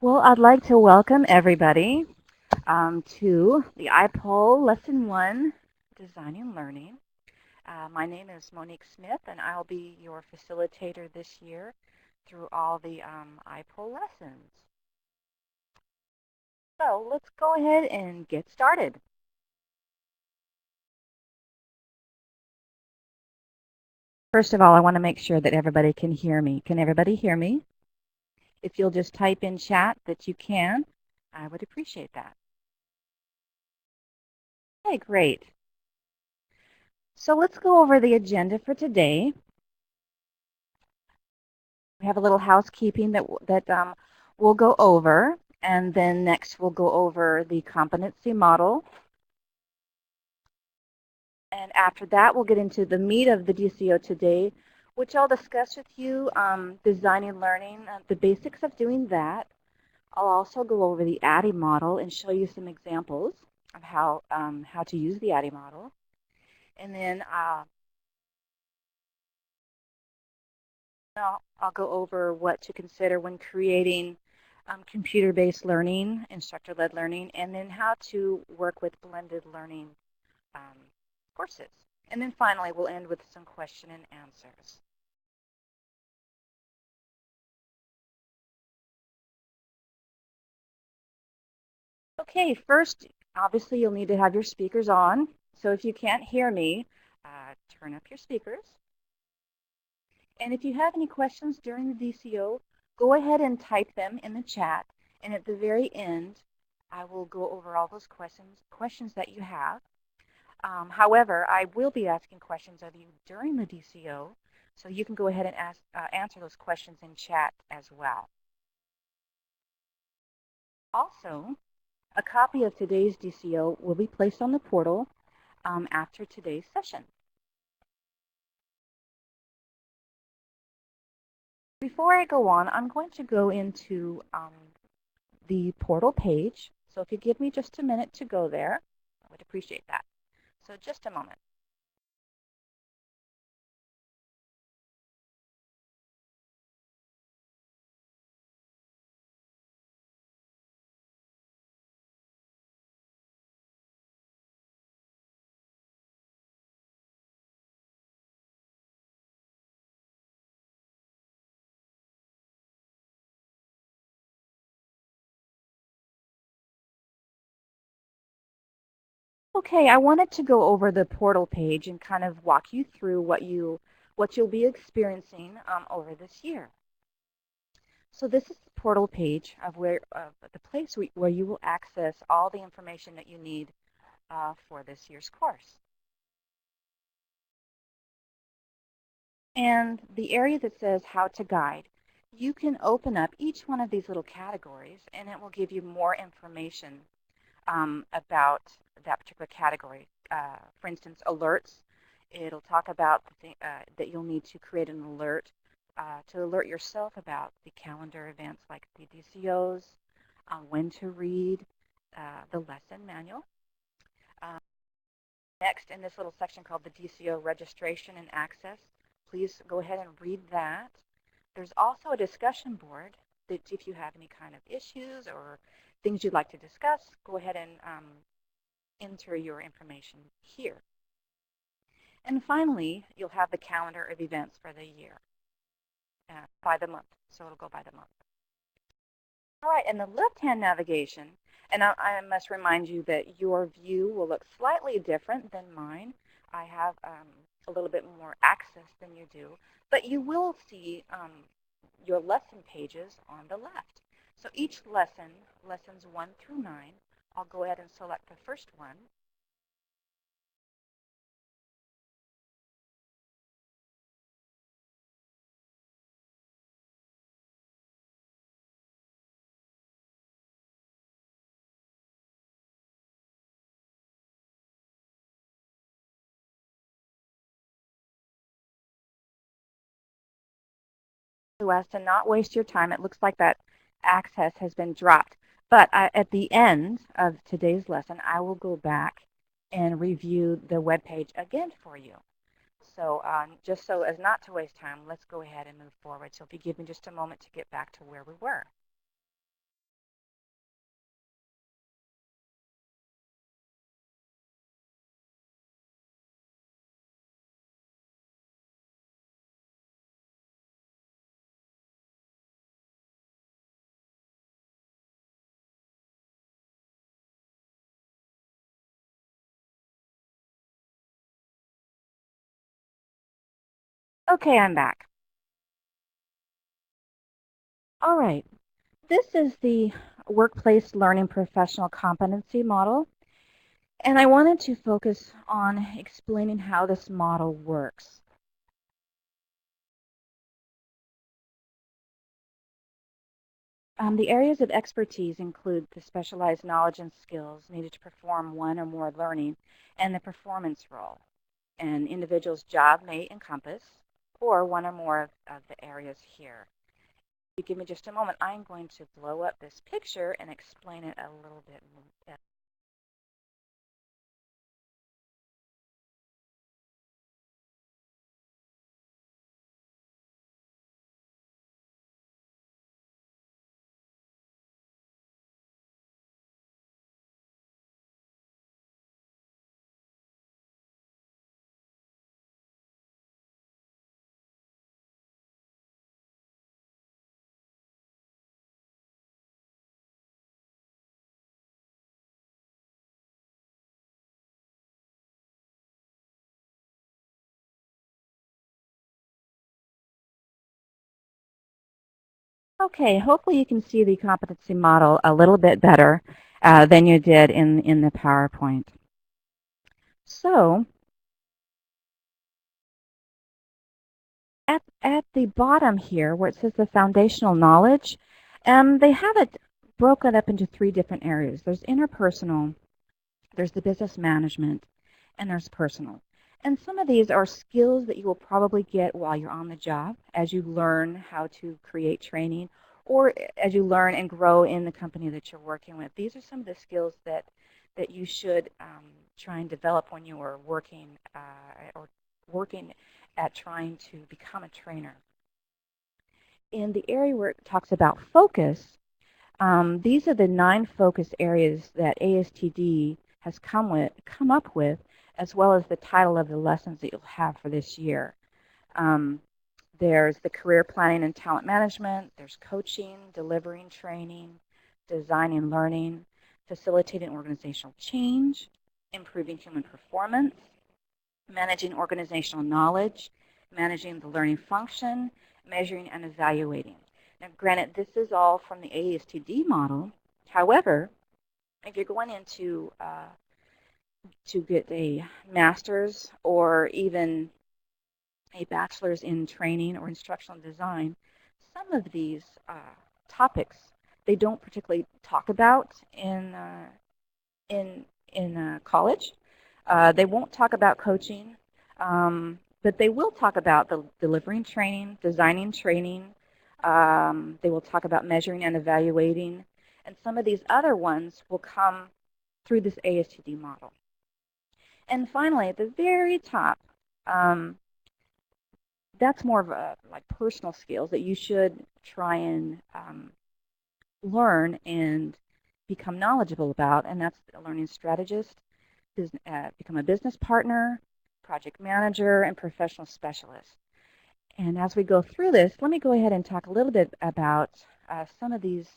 Well, I'd like to welcome everybody to the iPoll Lesson 1, Designing Learning. My name is Monique Smith, and I'll be your facilitator this year through all the iPoll lessons. So let's go ahead and get started. First of all, I want to make sure that everybody can hear me. Can everybody hear me? If you'll just type in chat that you can, I would appreciate that. Okay, great. So let's go over the agenda for today. We have a little housekeeping that we'll go over, and then next we'll go over the competency model. And after that, we'll get into the meat of the DCO today, which I'll discuss with you, designing learning, the basics of doing that. I'll also go over the ADDIE model and show you some examples of how to use the ADDIE model. And then I'll go over what to consider when creating computer-based learning, instructor-led learning, and then how to work with blended learning courses. And then finally, we'll end with some question and answers. Okay, first, obviously, you'll need to have your speakers on. So if you can't hear me, turn up your speakers. And if you have any questions during the DCO, go ahead and type them in the chat. And at the very end, I will go over all those questions that you have. However, I will be asking questions of you during the DCO, so you can go ahead and answer those questions in chat as well. Also, a copy of today's DCO will be placed on the portal after today's session. Before I go on, I'm going to go into the portal page. So if you give me just a minute to go there, I would appreciate that. So just a moment. Okay, I wanted to go over the portal page and kind of walk you through what you'll be experiencing over this year. So this is the portal page of the place where you will access all the information that you need for this year's course. And the area that says how to guide, you can open up each one of these little categories and it will give you more information about that particular category. For instance, alerts. It'll talk about that you'll need to create an alert to alert yourself about the calendar events like the DCOs, when to read, the lesson manual. Next, in this little section called the DCO registration and access, please go ahead and read that. There's also a discussion board that if you have any kind of issues or things you'd like to discuss, go ahead and enter your information here. And finally, you'll have the calendar of events for the year by the month. So it'll go by the month. All right, and the left-hand navigation, and I must remind you that your view will look slightly different than mine. I have a little bit more access than you do, but you will see your lesson pages on the left. So each lesson, lessons 1 through 9, I'll go ahead and select the first one. So as to not waste your time, it looks like that access has been dropped. But at the end of today's lesson, I will go back and review the web page again for you. So just so as not to waste time, let's go ahead and move forward. So if you give me just a moment to get back to where we were. Okay, I'm back. All right. This is the Workplace Learning Professional Competency Model, and I wanted to focus on explaining how this model works. The areas of expertise include the specialized knowledge and skills needed to perform one or more learning and the performance role. An individual's job may encompass or one or more of the areas here. If you give me just a moment, I'm going to blow up this picture and explain it a little bit more. Okay, hopefully you can see the competency model a little bit better than you did in the PowerPoint. So at the bottom here where it says the foundational knowledge, they have it broken up into three different areas. There's interpersonal, there's the business management, and there's personal. And some of these are skills that you will probably get while you're on the job as you learn how to create training or as you learn and grow in the company that you're working with. These are some of the skills that you should try and develop when you are working or working at trying to become a trainer. In the area where it talks about focus, these are the 9 focus areas that ASTD has come up with, as well as the title of the lessons that you'll have for this year. There's the career planning and talent management. There's coaching, delivering training, designing learning, facilitating organizational change, improving human performance, managing organizational knowledge, managing the learning function, measuring and evaluating. Now, granted, this is all from the ASTD model. However, if you're going into to get a master's or even a bachelor's in training or instructional design, some of these topics they don't particularly talk about in college. They won't talk about coaching, but they will talk about the delivering training, designing training. They will talk about measuring and evaluating, and some of these other ones will come through this ASTD model. And finally, at the very top, that's more of a like personal skills that you should try and learn and become knowledgeable about, and that's a learning strategist, become a business partner, project manager, and professional specialist. And as we go through this, let me go ahead and talk a little bit about some of these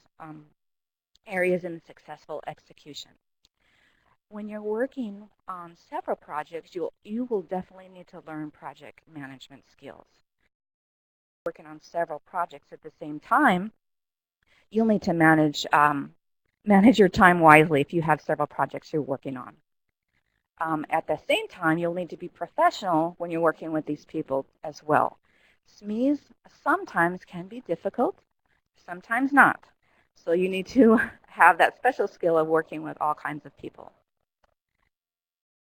areas in successful execution. When you're working on several projects, you will definitely need to learn project management skills. Working on several projects at the same time, you'll need to manage your time wisely if you have several projects you're working on. At the same time, you'll need to be professional when you're working with these people as well. SMEs sometimes can be difficult, sometimes not. So you need to have that special skill of working with all kinds of people.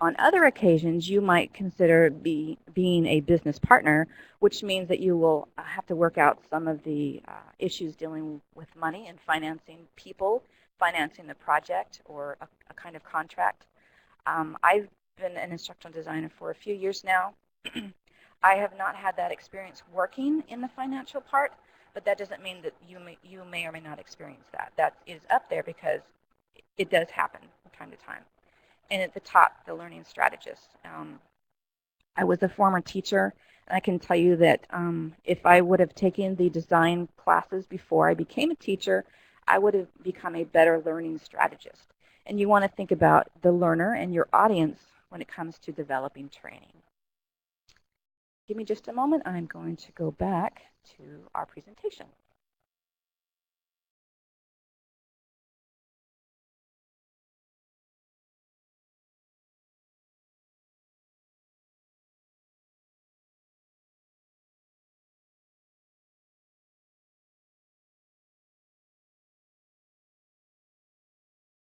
On other occasions, you might consider being a business partner, which means that you will have to work out some of the issues dealing with money and financing people, financing the project or a kind of contract. I've been an instructional designer for a few years now. I have not had that experience working in the financial part, but that doesn't mean that you may or may not experience that. That is up there because it does happen from time to time. And at the top, the learning strategist. I was a former teacher, and I can tell you that if I would have taken the design classes before I became a teacher, I would have become a better learning strategist. And you want to think about the learner and your audience when it comes to developing training. Give me just a moment. I'm going to go back to our presentation.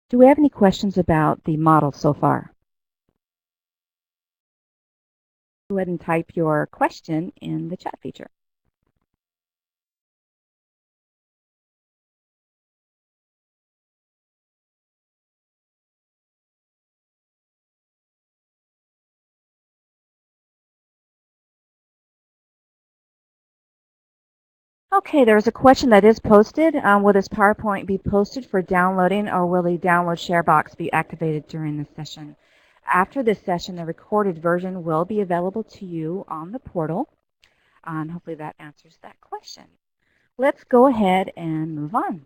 Do we have any questions about the model so far? Go ahead and type your question in the chat feature. Okay, there's a question that is posted. Will this PowerPoint be posted for downloading, or will the download share box be activated during the session? After this session, the recorded version will be available to you on the portal. And hopefully that answers that question. Let's go ahead and move on.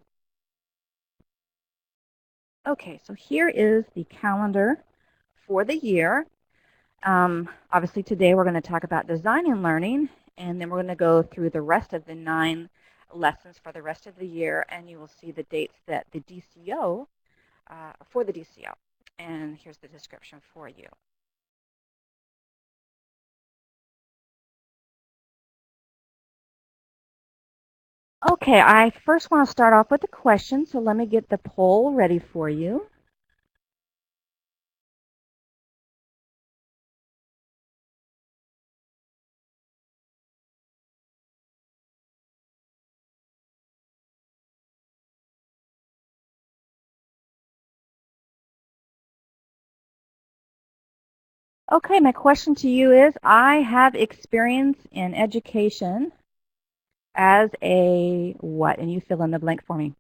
Okay, so here is the calendar for the year. Obviously today we're going to talk about design and learning, and then we're going to go through the rest of the 9 lessons for the rest of the year, and you will see the dates that the DCO, for the DCO. And here's the description for you. Okay, I first want to start off with a question, so let me get the poll ready for you. Okay, my question to you is, I have experience in education as a what? And you fill in the blank for me.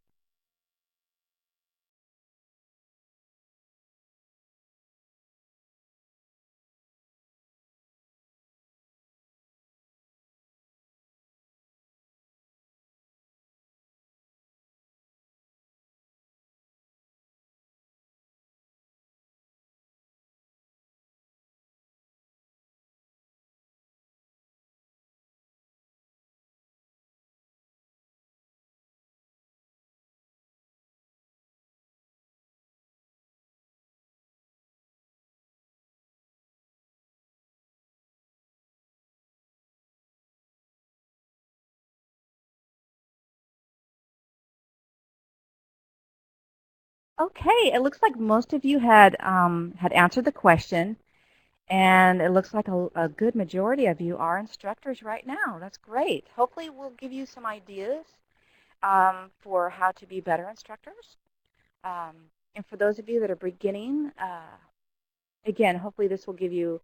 Okay, it looks like most of you had answered the question, and it looks like a good majority of you are instructors right now. That's great. Hopefully we'll give you some ideas for how to be better instructors. And for those of you that are beginning, again, hopefully this will give you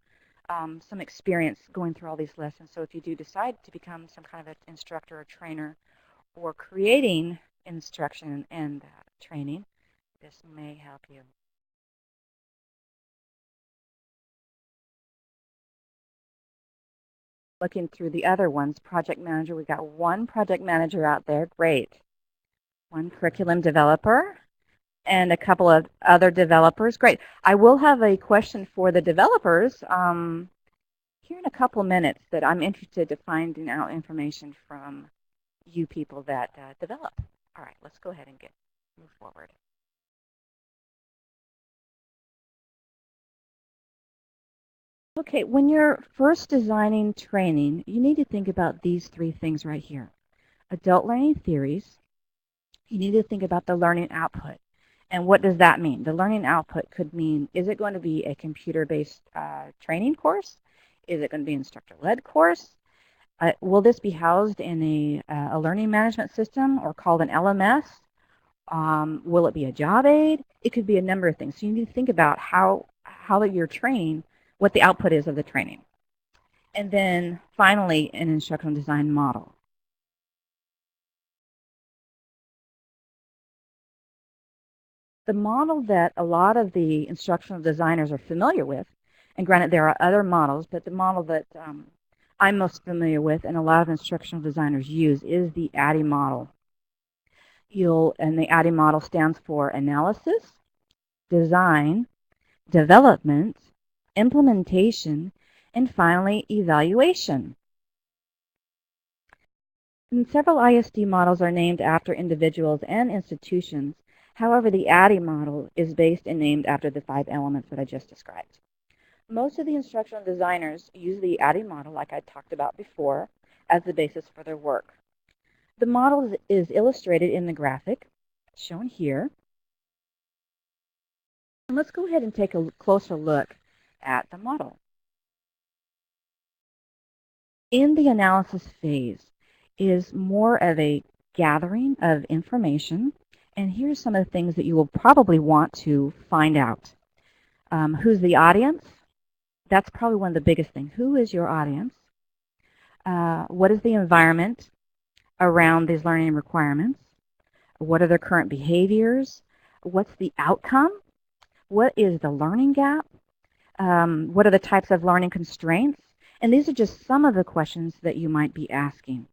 some experience going through all these lessons. So if you do decide to become some kind of an instructor or trainer, or creating instruction and training, this may help you. Looking through the other ones, project manager, we got 1 project manager out there, great. 1 curriculum developer, and a couple of other developers, great. I will have a question for the developers here in a couple minutes that I'm interested to finding out information from you people that develop. All right, let's go ahead and move forward. Okay, when you're first designing training, you need to think about these 3 things right here. Adult learning theories. You need to think about the learning output. And what does that mean? The learning output could mean, is it going to be a computer-based training course? Is it going to be an instructor-led course? Will this be housed in a learning management system or called an LMS? Will it be a job aid? It could be a number of things. So you need to think about how you're trained, what the output is of the training. And then finally, an instructional design model. The model that a lot of the instructional designers are familiar with, and granted there are other models, but the model that I'm most familiar with and a lot of instructional designers use is the ADDIE model. And the ADDIE model stands for analysis, design, development, implementation, and finally evaluation. And several ISD models are named after individuals and institutions. However, the ADDIE model is based and named after the 5 elements that I just described. Most of the instructional designers use the ADDIE model, like I talked about before, as the basis for their work. The model is illustrated in the graphic shown here. And let's go ahead and take a closer look at the model. In the analysis phase is more of a gathering of information. And here's some of the things that you will probably want to find out. Who's the audience? That's probably one of the biggest things. Who is your audience? What is the environment around these learning requirements? What are their current behaviors? What's the outcome? What is the learning gap? What are the types of learning constraints? And these are just some of the questions that you might be asking.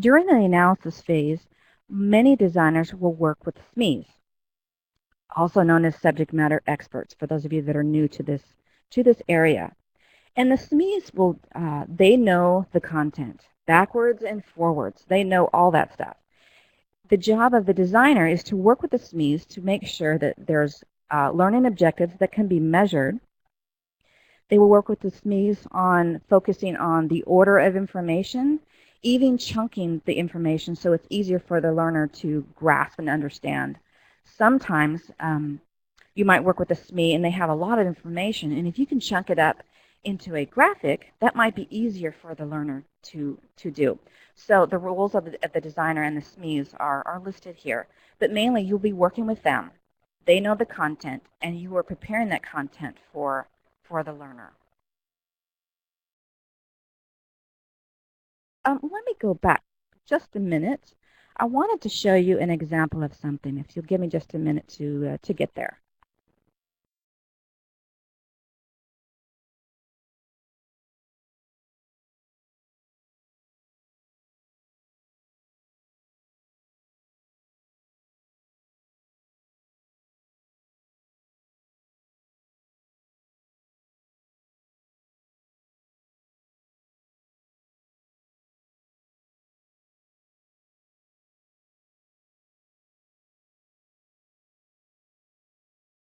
During the analysis phase, many designers will work with SMEs, also known as subject matter experts, for those of you that are new to this area. And the SMEs will, they know the content, backwards and forwards. They know all that stuff. The job of the designer is to work with the SMEs to make sure that there's learning objectives that can be measured. They will work with the SMEs on focusing on the order of information, even chunking the information so it's easier for the learner to grasp and understand. Sometimes you might work with a SME and they have a lot of information, and if you can chunk it up into a graphic, that might be easier for the learner to do. So the roles of the designer and the SMEs are listed here. But mainly, you'll be working with them. They know the content, and you are preparing that content for the learner. Let me go back just a minute. I wanted to show you an example of something, if you'll give me just a minute to get there.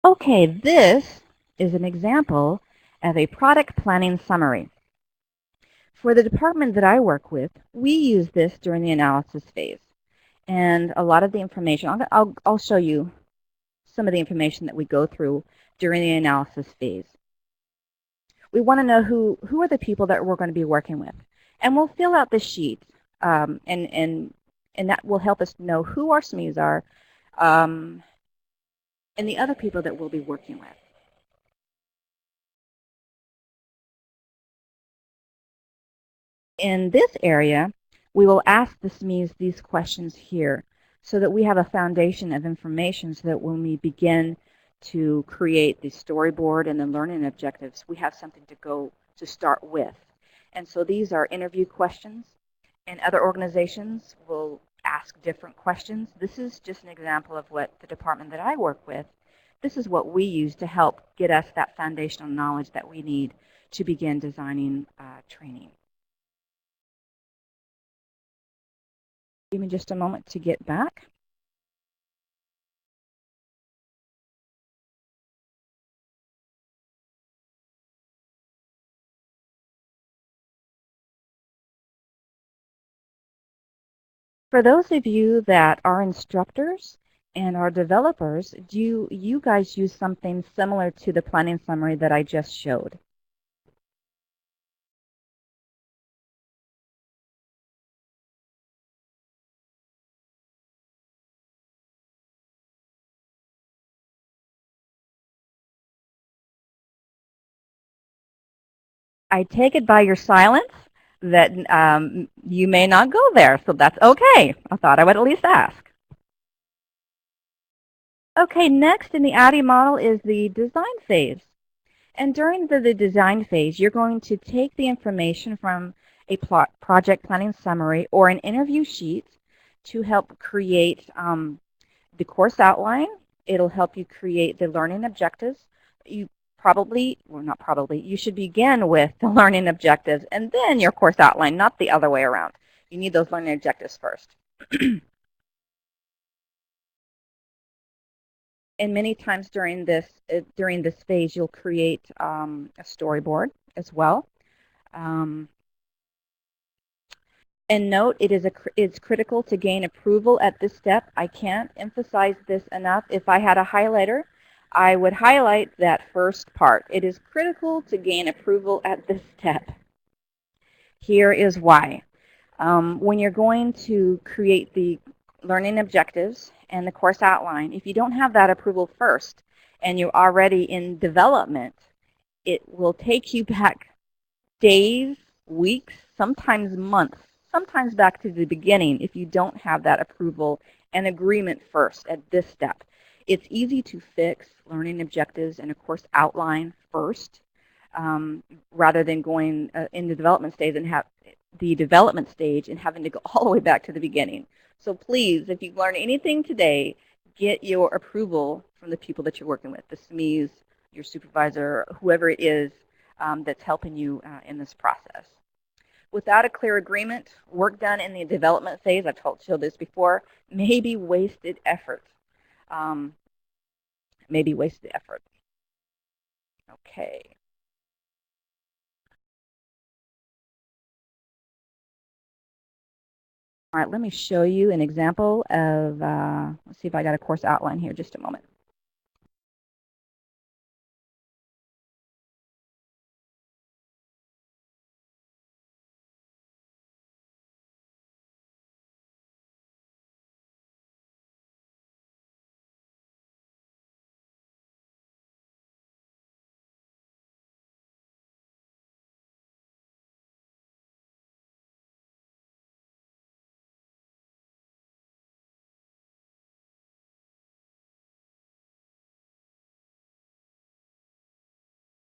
Okay, this is an example of a product planning summary. For the department that I work with, we use this during the analysis phase. And a lot of the information, I'll show you some of the information that we go through during the analysis phase. We want to know who are the people that we're going to be working with. And we'll fill out the sheet, and that will help us know who our SMEs are and the other people that we'll be working with. In this area, we will ask the SMEs these questions here so that we have a foundation of information so that when we begin to create the storyboard and the learning objectives, we have something to start with. And so these are interview questions, and other organizations will ask different questions. This is just an example of what the department that I work with, this is what we use to help get us that foundational knowledge that we need to begin designing training. Give me just a moment to get back. For those of you that are instructors and are developers, do you guys use something similar to the planning summary that I just showed? I take it by your silence that you may not go there, so that's okay. I thought I would at least ask. Okay, next in the ADDIE model is the design phase. And during the design phase, you're going to take the information from a project planning summary or an interview sheet to help create the course outline. It'll help you create the learning objectives. probably, well, not probably, you should begin with the learning objectives and then your course outline, not the other way around. You need those learning objectives first. And many times during this phase, you'll create a storyboard as well. And note, it's critical to gain approval at this step. I can't emphasize this enough. If I had a highlighter, I would highlight that first part. It is critical to gain approval at this step. Here is why. When you're going to create the learning objectives and the course outline, if you don't have that approval first and you're already in development, it will take you back days, weeks, sometimes months, sometimes back to the beginning if you don't have that approval and agreement first at this step. It's easy to fix learning objectives and a course outline first rather than going in the development stage and having to go all the way back to the beginning. So please, if you've learned anything today, get your approval from the people that you're working with, the SMEs, your supervisor, whoever it is that's helping you in this process. Without a clear agreement, work done in the development phase, I've told you this before, may be wasted effort. Okay. All right, let me show you an example of, let's see if I got a course outline here, just a moment.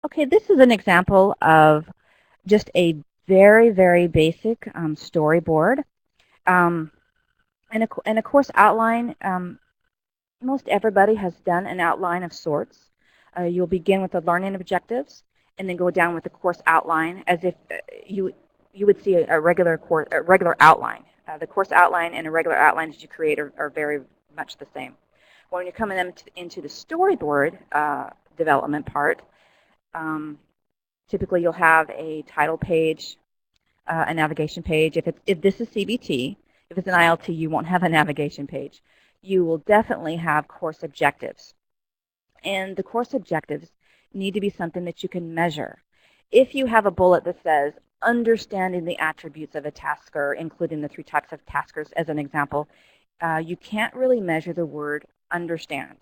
Okay, this is an example of just a very, very basic storyboard. And a course outline, most everybody has done an outline of sorts. You'll begin with the learning objectives and then go down with the course outline as if you would see a regular outline. The course outline and a regular outline that you create are very much the same. When you're coming into the storyboard development part, typically you'll have a title page, a navigation page. If this is CBT, if it's an ILT, you won't have a navigation page. You will definitely have course objectives. And the course objectives need to be something that you can measure. If you have a bullet that says, understanding the attributes of a tasker, including the 3 types of taskers as an example, you can't really measure the word understand.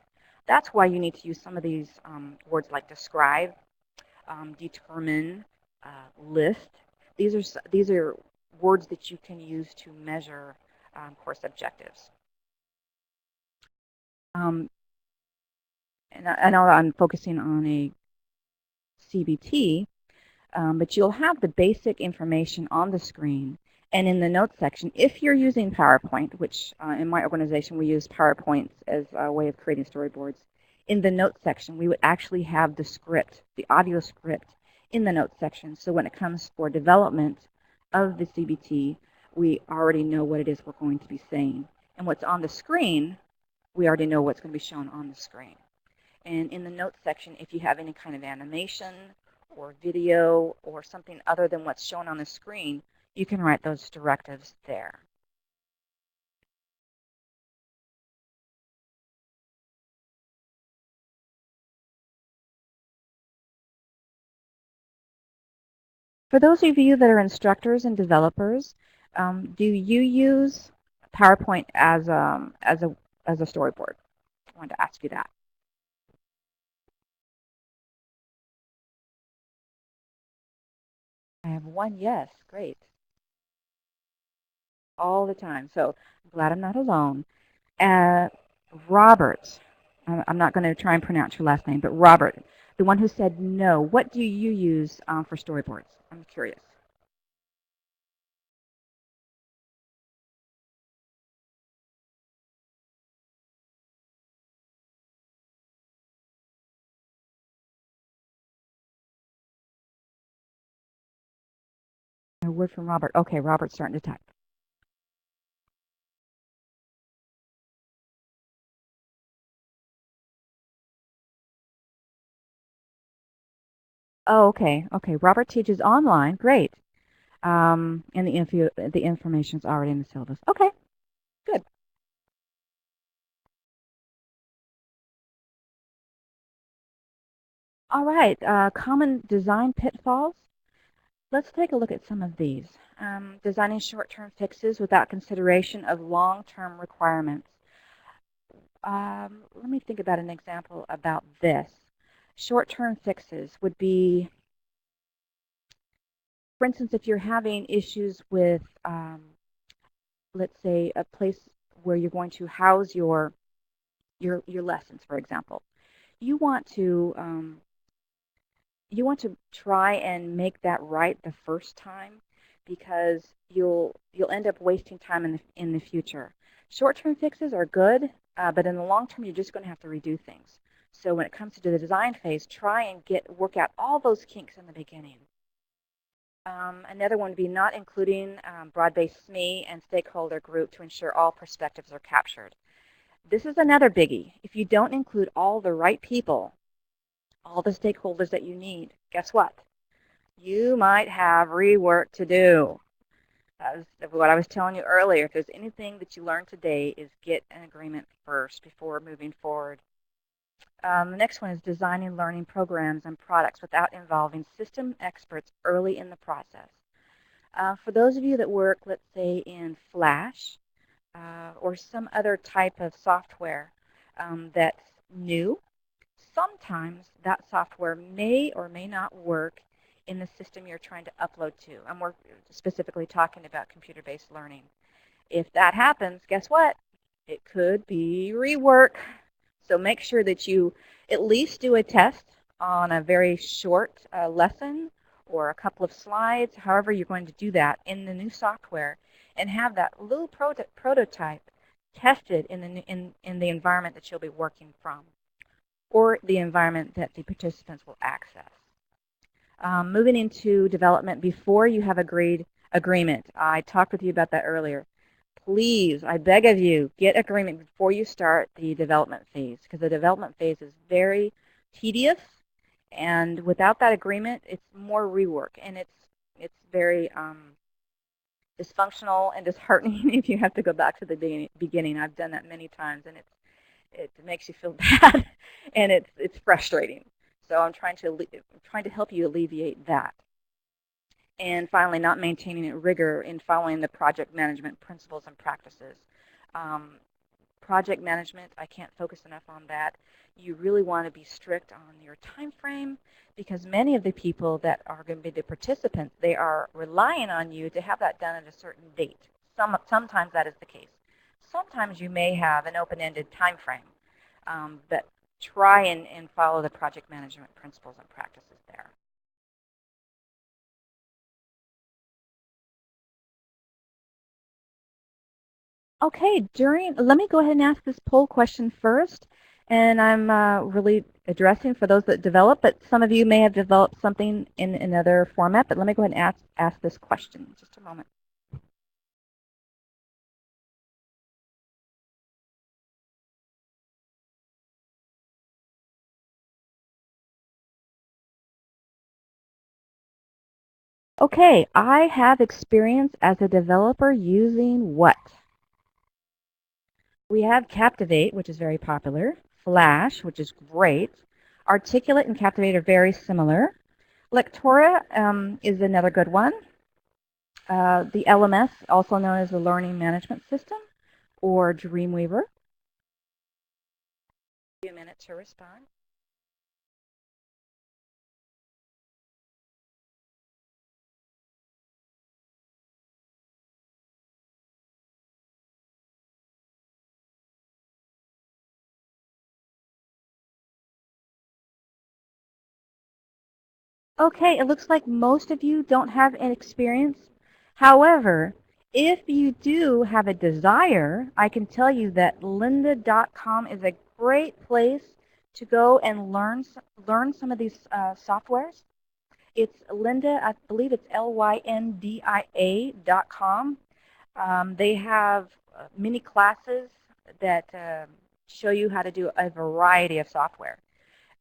That's why you need to use some of these words like describe, determine, list. These are words that you can use to measure course objectives. And I know I'm focusing on a CBT, but you'll have the basic information on the screen and in the notes section. If you're using PowerPoint, which in my organization we use PowerPoint as a way of creating storyboards, in the notes section we would actually have the script, the audio script, in the notes section. So when it comes for development of the CBT, we already know what it is we're going to be saying. And what's on the screen, we already know what's going to be shown on the screen. And in the notes section, if you have any kind of animation or video or something other than what's shown on the screen, you can write those directives there. For those of you that are instructors and developers, do you use PowerPoint as a storyboard? I wanted to ask you that. I have one yes. Great. All the time. So I'm glad I'm not alone. Robert, I'm not going to try and pronounce your last name, but Robert, the one who said no, what do you use for storyboards? I'm curious. word from Robert. Okay, Robert's starting to type. Oh, okay. Okay, Robert teaches online. Great. And the information's already in the syllabus. Okay, good. All right, common design pitfalls. Let's take a look at some of these. Designing short-term fixes without consideration of long-term requirements. Let me think about an example about this. Short-term fixes would be, for instance, if you're having issues with, let's say, a place where you're going to house your lessons, for example. You want to try and make that right the first time, because you'll end up wasting time in the future. Short-term fixes are good, but in the long term, you're just going to have to redo things. So when it comes to the design phase, try and work out all those kinks in the beginning. Another one would be not including broad-based SME and stakeholder group to ensure all perspectives are captured. This is another biggie. If you don't include all the right people, all the stakeholders that you need, guess what? You might have rework to do. That was what I was telling you earlier. If there's anything that you learned today, is get an agreement first before moving forward. The next one is designing learning programs and products without involving system experts early in the process. For those of you that work, let's say, in Flash or some other type of software that's new, sometimes that software may or may not work in the system you're trying to upload to. And we're specifically talking about computer-based learning. If that happens, guess what? It could be rework. So make sure that you at least do a test on a very short lesson or a couple of slides, however you're going to do that in the new software, and have that little prototype tested in the environment that you'll be working from, or the environment that the participants will access. Moving into development before you have agreement. I talked with you about that earlier. Please, I beg of you, get agreement before you start the development phase, because the development phase is very tedious, and without that agreement, it's more rework, and it's very dysfunctional and disheartening if you have to go back to the beginning. I've done that many times, and it makes you feel bad, and it's frustrating. So I'm trying to help you alleviate that. And finally, not maintaining rigor in following the project management principles and practices. Project management, I can't focus enough on that. You really want to be strict on your time frame, because many of the people that are going to be the participants, they are relying on you to have that done at a certain date. Sometimes that is the case. Sometimes you may have an open-ended time frame, but try and follow the project management principles and practices there. Okay, let me go ahead and ask this poll question first. And I'm really addressing for those that develop, but some of you may have developed something in another format. But let me go ahead and ask this question. Just a moment. Okay, I have experience as a developer using what? We have Captivate, which is very popular, Flash, which is great. Articulate and Captivate are very similar. Lectora is another good one. The LMS, also known as the Learning Management System, or Dreamweaver. Give you a minute to respond. Okay, it looks like most of you don't have an experience. However, if you do have a desire, I can tell you that lynda.com is a great place to go and learn some of these softwares. It's Lynda, I believe it's lyndia.com. They have mini classes that show you how to do a variety of software.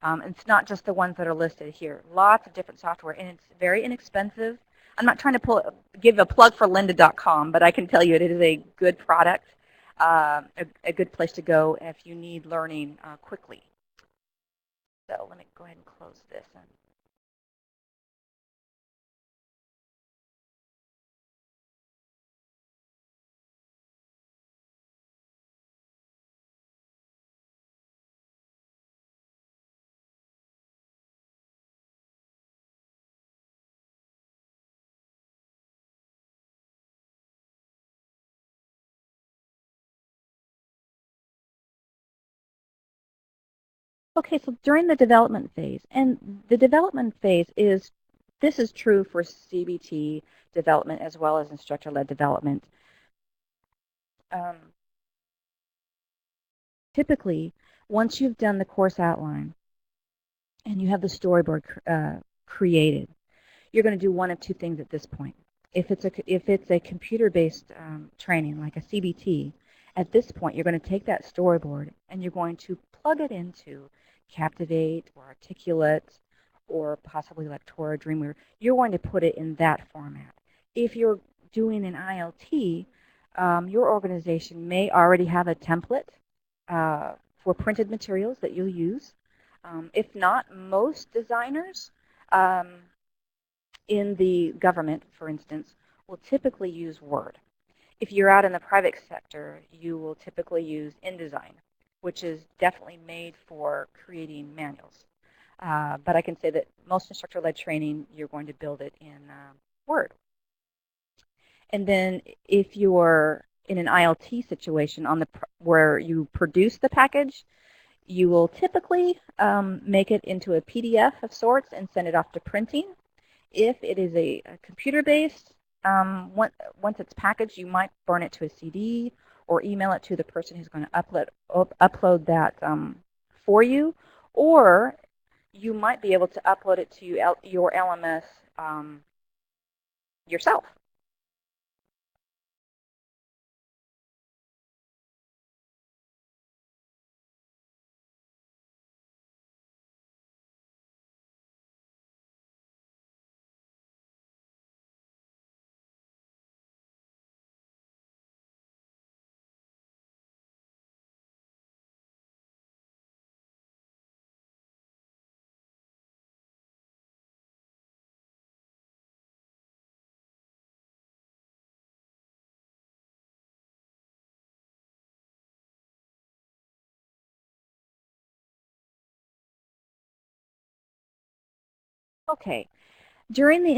It's not just the ones that are listed here. Lots of different software, and it's very inexpensive. I'm not trying to give a plug for lynda.com, but I can tell you it is a good product, a good place to go if you need learning quickly. So let me go ahead and close this. Okay, so during the development phase, and the development phase this is true for CBT development as well as instructor-led development. Typically, once you've done the course outline and you have the storyboard created, you're going to do one of two things at this point. If it's a computer-based training like a CBT, at this point you're going to take that storyboard and you're going to plug it into Captivate or Articulate or possibly Lectora, Dreamweaver. You're going to put it in that format. If you're doing an ILT, your organization may already have a template for printed materials that you'll use. If not, most designers in the government, for instance, will typically use Word. If you're out in the private sector, you will typically use InDesign, which is definitely made for creating manuals. But I can say that most instructor-led training, you're going to build it in Word. And then if you're in an ILT situation where you produce the package, you will typically make it into a PDF of sorts and send it off to printing. If it is a computer-based, once it's packaged, you might burn it to a CD or email it to the person who's going to upload that for you, or you might be able to upload it to your LMS yourself. Okay. During the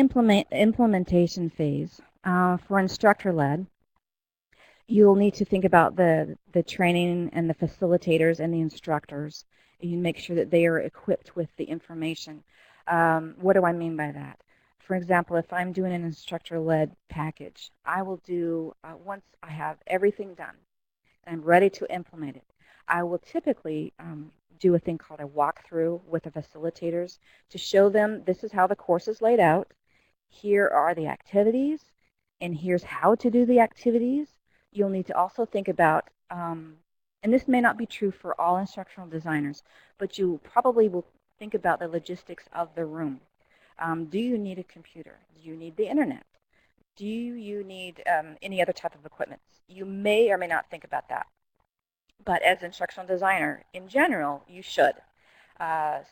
implementation phase, for instructor-led, you'll need to think about the training and the facilitators and the instructors. You make sure that they are equipped with the information. What do I mean by that? For example, if I'm doing an instructor-led package, I will do, once I have everything done and I'm ready to implement it, I will typically do a thing called a walkthrough with the facilitators to show them this is how the course is laid out. Here are the activities, and here's how to do the activities. You'll need to also think about, and this may not be true for all instructional designers, but you probably will think about the logistics of the room. Do you need a computer? Do you need the internet? Do you need any other type of equipment? You may or may not think about that. But as an instructional designer, in general, you should.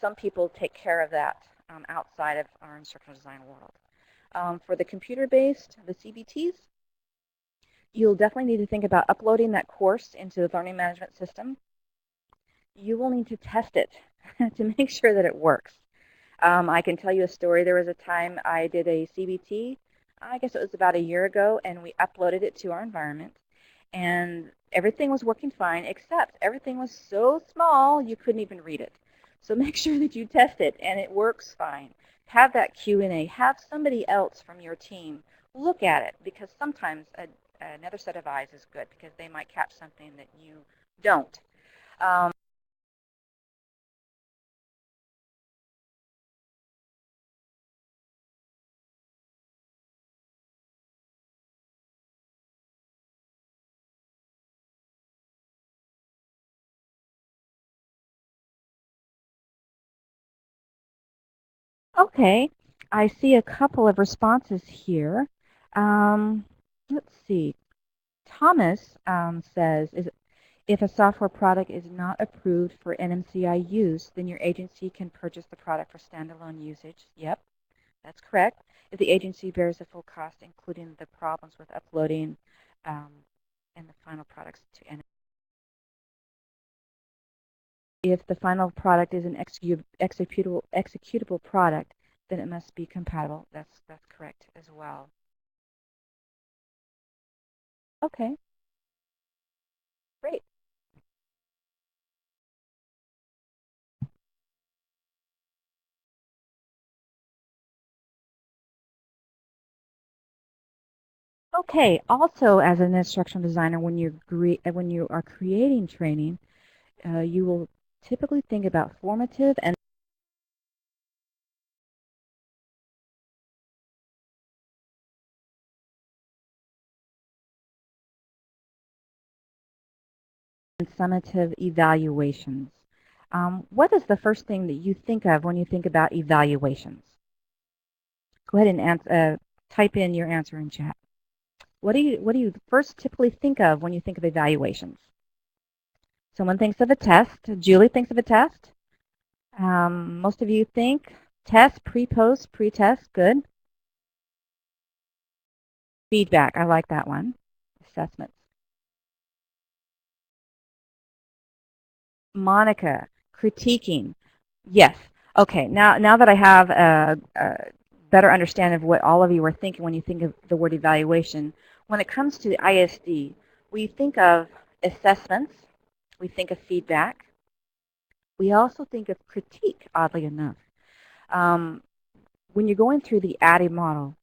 Some people take care of that outside of our instructional design world. For the computer-based, the CBTs, you'll definitely need to think about uploading that course into the learning management system. You will need to test it to make sure that it works. I can tell you a story. There was a time I did a CBT, I guess it was about a year ago, and we uploaded it to our environment. And everything was working fine, except everything was so small you couldn't even read it. So make sure that you test it, and it works fine. Have that Q&A. Have somebody else from your team look at it, because sometimes another set of eyes is good, because they might catch something that you don't. Okay, I see a couple of responses here. Let's see. Thomas says, if a software product is not approved for NMCI use, then your agency can purchase the product for standalone usage. Yep, that's correct. If the agency bears the full cost, including the problems with uploading um, and the final products to NMCI. If the final product is an executable product, then it must be compatible. That's correct as well. Okay, great. Okay, also as an instructional designer, when you are creating training, you will typically think about formative and summative evaluations. What is the first thing that you think of when you think about evaluations? Go ahead and type in your answer in chat. What do you first typically think of when you think of evaluations? Someone thinks of a test. Julie thinks of a test. Most of you think test, pre-post, pre-test. Good. Feedback. I like that one. Assessments. Monica, critiquing. Yes. Okay. Now that I have a better understanding of what all of you are thinking when you think of the word evaluation, when it comes to the ISD, we think of assessments. We think of feedback. We also think of critique, oddly enough. When you're going through the ADDIE model,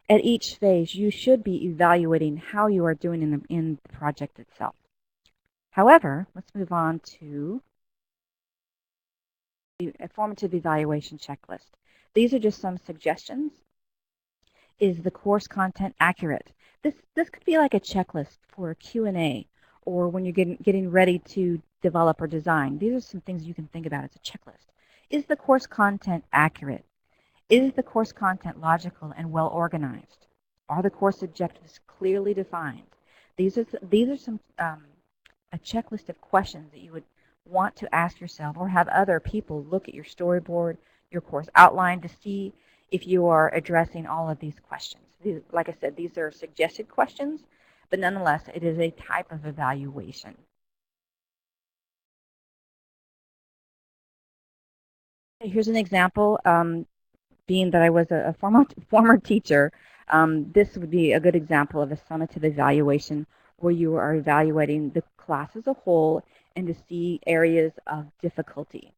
at each phase, you should be evaluating how you are doing in the project itself. However, let's move on to a formative evaluation checklist. These are just some suggestions. Is the course content accurate? This could be like a checklist for a Q&A or when you're getting ready to develop or design. These are some things you can think about as a checklist. Is the course content accurate? Is the course content logical and well organized? Are the course objectives clearly defined? These are some a checklist of questions that you would want to ask yourself or have other people look at your storyboard, your course outline to see if you are addressing all of these questions. Like I said, these are suggested questions, but nonetheless, it is a type of evaluation. Here's an example. Being that I was a former teacher, this would be a good example of a summative evaluation where you are evaluating the class as a whole and to see areas of difficulty.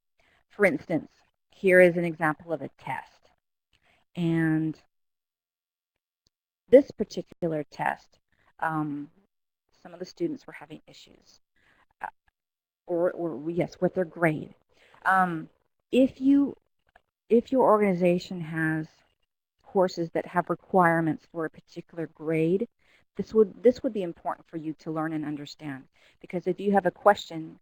For instance, here is an example of a test. And this particular test, some of the students were having issues, or yes, with their grade. If your organization has courses that have requirements for a particular grade, this would be important for you to learn and understand. Because if you have a question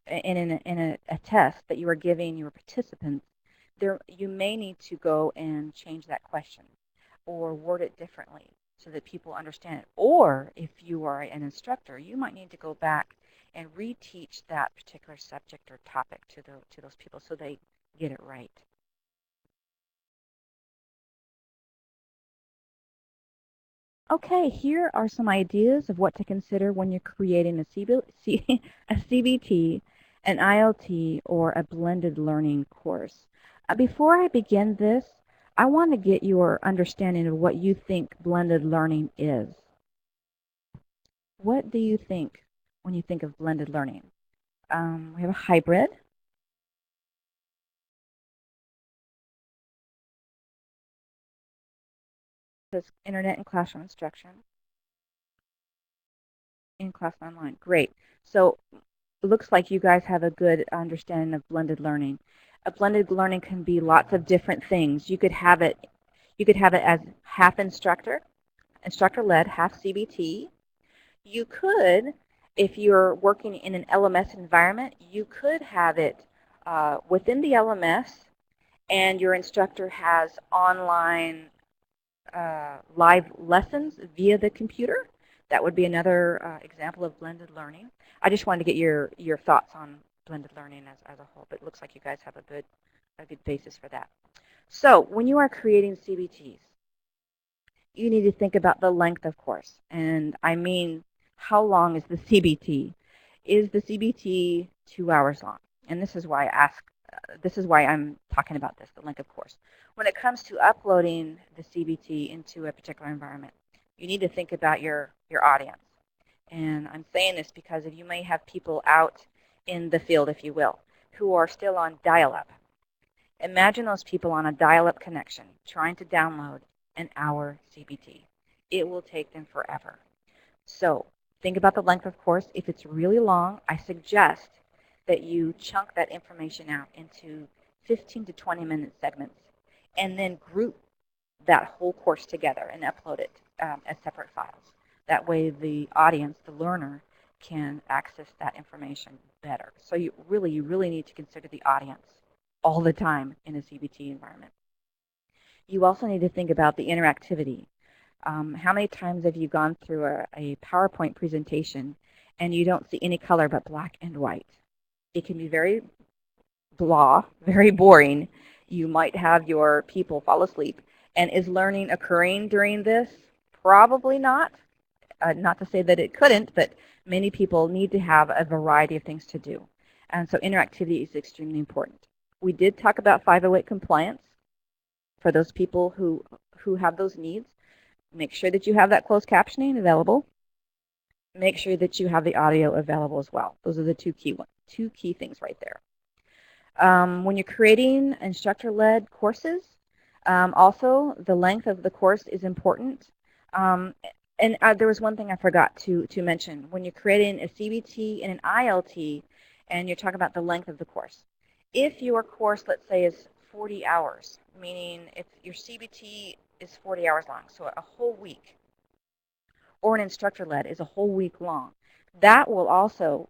in a test that you are giving your participants, you may need to go and change that question or word it differently so that people understand it. Or if you are an instructor, you might need to go back and reteach that particular subject or topic to those people so they get it right. Okay, here are some ideas of what to consider when you're creating a CBT, an ILT, or a blended learning course. Before I begin this, I want to get your understanding of what you think blended learning is. What do you think when you think of blended learning? We have a hybrid. There's internet and classroom instruction. In-class online. Great. So it looks like you guys have a good understanding of blended learning. A blended learning can be lots of different things. You could have it as half instructor-led, half CBT. You could, if you're working in an LMS environment, you could have it within the LMS and your instructor has online live lessons via the computer. That would be another example of blended learning. I just wanted to get your thoughts on blended learning as a whole, but it looks like you guys have a good basis for that. So when you are creating CBTs, you need to think about the length of course. And I mean, how long is the CBT? Is the CBT 2 hours long? And this is why this is why I'm talking about this, the length of course. When it comes to uploading the CBT into a particular environment, you need to think about your audience. And I'm saying this because you may have people out in the field, if you will, who are still on dial-up. Imagine those people on a dial-up connection trying to download an hour CBT. It will take them forever. So think about the length of course. If it's really long, I suggest that you chunk that information out into 15 to 20-minute segments and then group that whole course together and upload it as separate files. That way the audience, the learner, can access that information better. So you really need to consider the audience all the time in a CBT environment. You also need to think about the interactivity. How many times have you gone through a PowerPoint presentation and you don't see any color but black and white? It can be very blah, very boring. You might have your people fall asleep. And is learning occurring during this? Probably not. Not to say that it couldn't, but many people need to have a variety of things to do. And so interactivity is extremely important. We did talk about 508 compliance for those people who have those needs. Make sure that you have that closed captioning available. Make sure that you have the audio available as well. Those are the two key things right there. When you're creating instructor-led courses, also the length of the course is important. And there was one thing I forgot to mention. When you're creating a CBT and an ILT, and you're talking about the length of the course, if your course, let's say, is 40 hours, meaning if your CBT is 40 hours long, so a whole week, or an instructor-led is a whole week long, that will also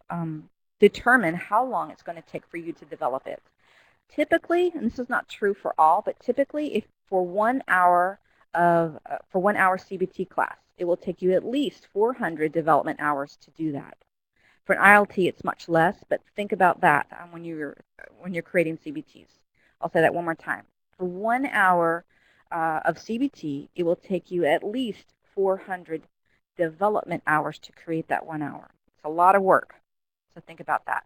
determine how long it's going to take for you to develop it. Typically, and this is not true for all, but typically, if for 1 hour CBT class, it will take you at least 400 development hours to do that. For an ILT, it's much less, but think about that when you're creating CBTs. I'll say that one more time. For 1 hour of CBT, it will take you at least 400 development hours to create that 1 hour. It's a lot of work, so think about that.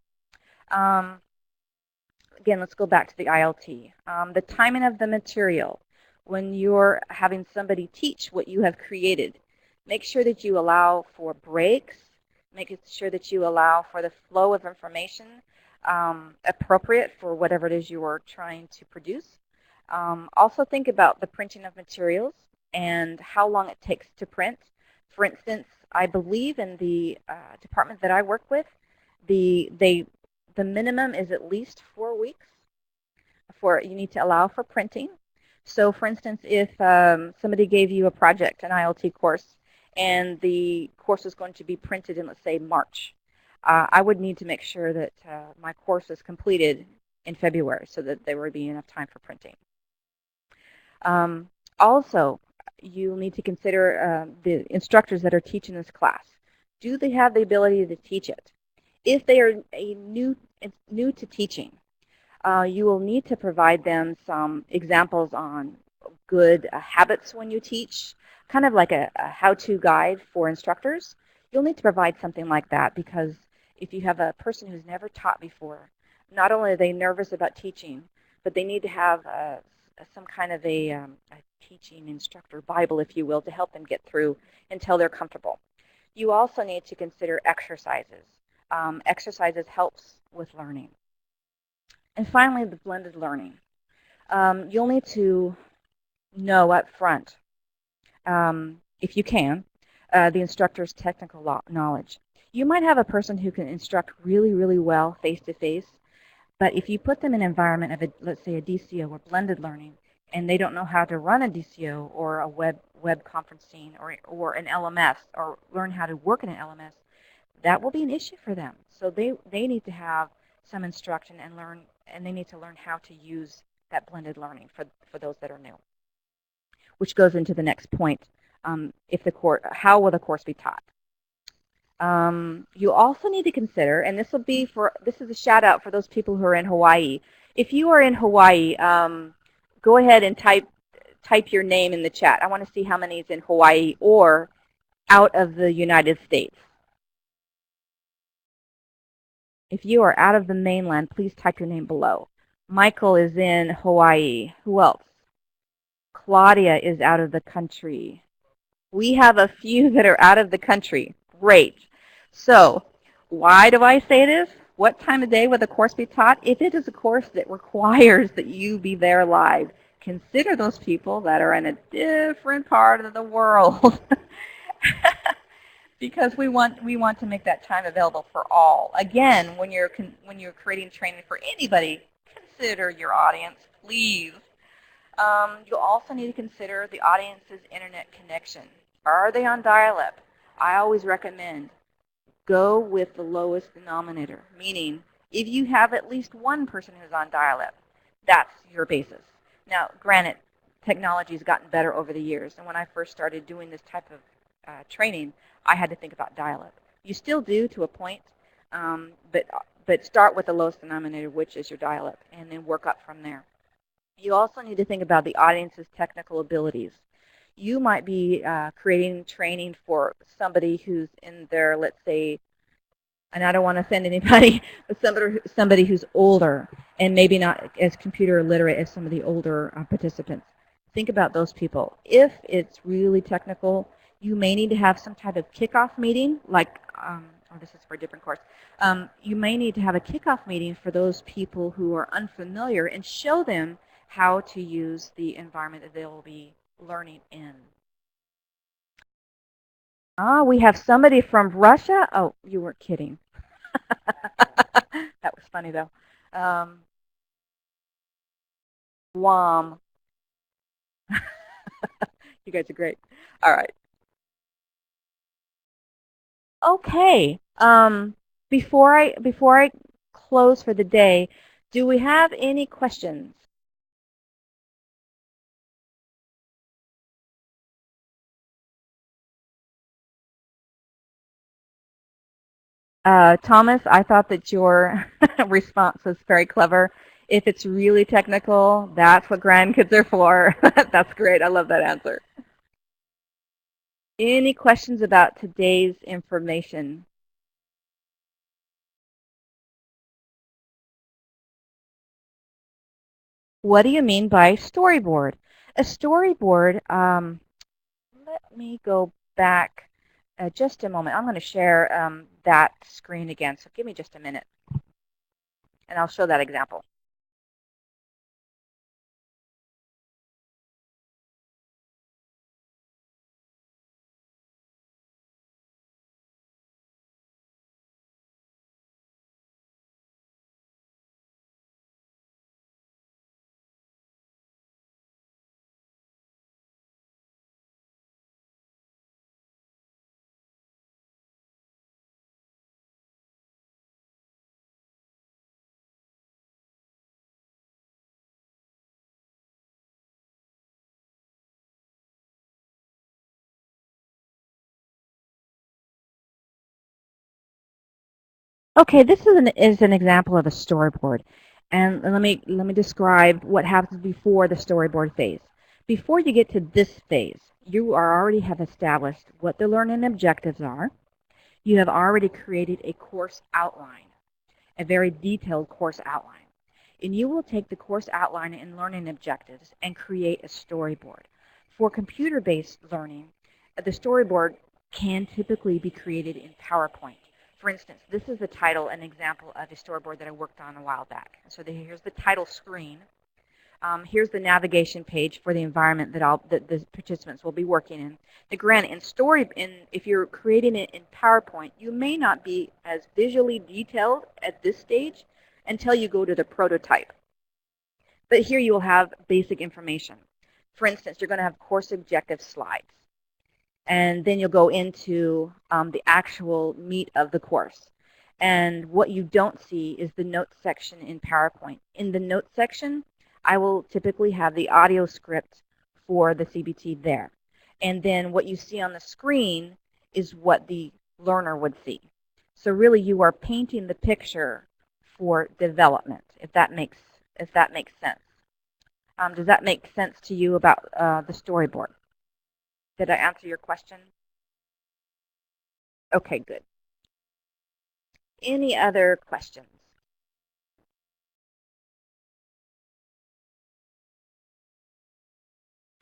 Again, let's go back to the ILT. The timing of the material. When you're having somebody teach what you have created, make sure that you allow for breaks. Make sure that you allow for the flow of information appropriate for whatever it is you are trying to produce. Also think about the printing of materials and how long it takes to print. For instance, I believe in the department that I work with, the minimum is at least 4 weeks you need to allow for printing. So for instance, if somebody gave you a project, an ILT course, and the course is going to be printed in, let's say, March, I would need to make sure that my course is completed in February so that there would be enough time for printing. Also, you'll need to consider the instructors that are teaching this class. Do they have the ability to teach it? If they are new to teaching, you will need to provide them some examples on good habits when you teach, kind of like a how-to guide for instructors. You'll need to provide something like that because if you have a person who's never taught before, not only are they nervous about teaching, but they need to have some kind of a teaching instructor Bible, if you will, to help them get through until they're comfortable. You also need to consider exercises. Exercises helps with learning. And finally, the blended learning. You'll need to know up front, if you can, the instructor's technical knowledge. You might have a person who can instruct really, really well face-to-face, but if you put them in an environment of, let's say, a DCO or blended learning, and they don't know how to run a DCO or a web conferencing or an LMS or learn how to work in an LMS, that will be an issue for them. So they need to have some instruction and they need to learn how to use that blended learning for those that are new, which goes into the next point. How will the course be taught? You also need to consider, and this is a shout out for those people who are in Hawaii. If you are in Hawaii, go ahead and type your name in the chat. I want to see how many is in Hawaii or out of the United States. If you are out of the mainland, please type your name below. Michael is in Hawaii. Who else? Claudia is out of the country. We have a few that are out of the country. Great. So why do I say this? What time of day will the course be taught? If it is a course that requires that you be there live, consider those people that are in a different part of the world. Because we want to make that time available for all. Again, when you're creating training for anybody, consider your audience, please. You'll also need to consider the audience's internet connection. Are they on dial-up? I always recommend go with the lowest denominator, meaning if you have at least one person who's on dial-up, that's your basis. Now, granted, technology has gotten better over the years, and when I first started doing this type of training, I had to think about dial-up. You still do to a point, but start with the lowest denominator, which is your dial-up, and then work up from there. You also need to think about the audience's technical abilities. You might be creating training for somebody who's in their, let's say, and I don't want to offend anybody, but somebody who's older and maybe not as computer literate as some of the older participants. Think about those people. If it's really technical, you may need to have some type of kickoff meeting, like, this is for a different course. You may need to have a kickoff meeting for those people who are unfamiliar and show them how to use the environment that they will be learning in. We have somebody from Russia. Oh, you weren't kidding. That was funny, though. Guam. You guys are great. All right. Okay. Before I close for the day, do we have any questions? Thomas, I thought that your response was very clever. If it's really technical, that's what grandkids are for. That's great. I love that answer. Any questions about today's information? What do you mean by storyboard? A storyboard, let me go back just a moment. I'm going to share that screen again, so give me just a minute, and I'll show that example. Okay, this is an example of a storyboard, and let me describe what happens before the storyboard phase. Before you get to this phase, you already have established what the learning objectives are. You have already created a course outline, a very detailed course outline, and you will take the course outline and learning objectives and create a storyboard. For computer-based learning, the storyboard can typically be created in PowerPoint. For instance, this is an example of a storyboard that I worked on a while back. So here's the title screen. Here's the navigation page for the environment that the participants will be working in. If you're creating it in PowerPoint, you may not be as visually detailed at this stage until you go to the prototype. But here you will have basic information. For instance, you're going to have course objective slides. And then you'll go into the actual meat of the course. And what you don't see is the notes section in PowerPoint. In the notes section, I will typically have the audio script for the CBT there. And then what you see on the screen is what the learner would see. So really you are painting the picture for development, if that makes sense. Does that make sense to you about the storyboard? Did I answer your question? Okay, good. Any other questions?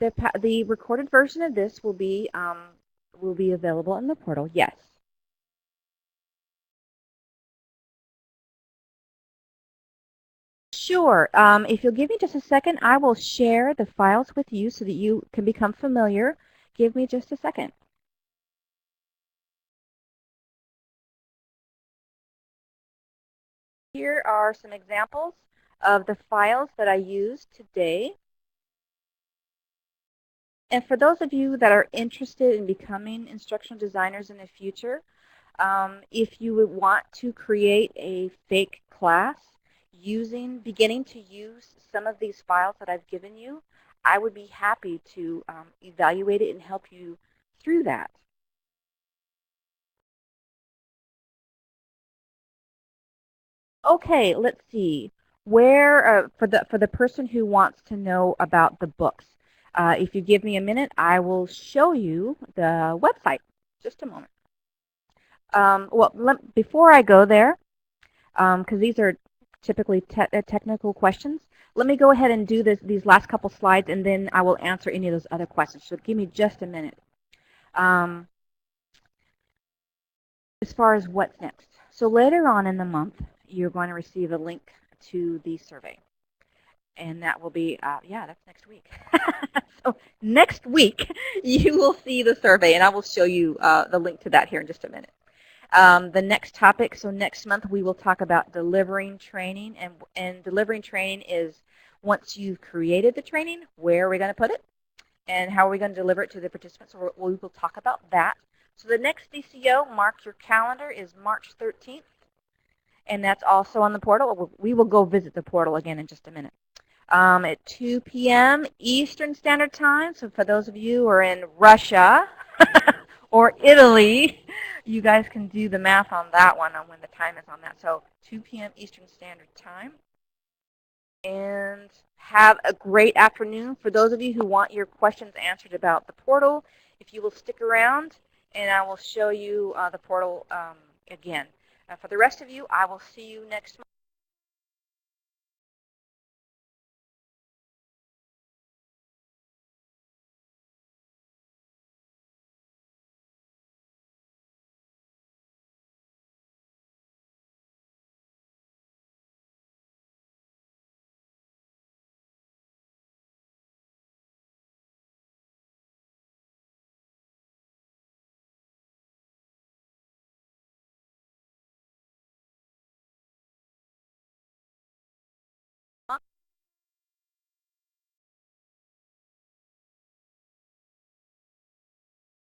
The recorded version of this will be available in the portal. Yes. Sure. If you'll give me just a second, I will share the files with you so that you can become familiar. Give me just a second. Here are some examples of the files that I used today. And for those of you that are interested in becoming instructional designers in the future, if you would want to create a fake class beginning to use some of these files that I've given you, I would be happy to evaluate it and help you through that. Okay, let's see. Where for the person who wants to know about the books, if you give me a minute, I will show you the website. Just a moment. Well, before I go there, because these are typically technical questions, let me go ahead and do these last couple slides, and then I will answer any of those other questions. So give me just a minute. As far as what's next. So later on in the month, you're going to receive a link to the survey. And that will be, yeah, that's next week. So next week, you will see the survey, and I will show you the link to that here in just a minute. The next topic, so next month we will talk about delivering training, and delivering training is once you've created the training, where are we going to put it, and how are we going to deliver it to the participants. So we will talk about that. So the next DCO, mark your calendar, is March 13th, and that's also on the portal. We will go visit the portal again in just a minute. At 2 p.m. Eastern Standard Time, so for those of you who are in Russia or Italy, you guys can do the math on that one, on when the time is on that. So 2 p.m. Eastern Standard Time. And have a great afternoon. For those of you who want your questions answered about the portal, if you will stick around, and I will show you the portal again. For the rest of you, I will see you next month.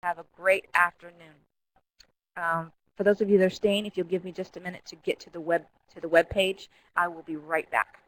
Have a great afternoon. For those of you that are staying, if you'll give me just a minute to get to the web page, I will be right back.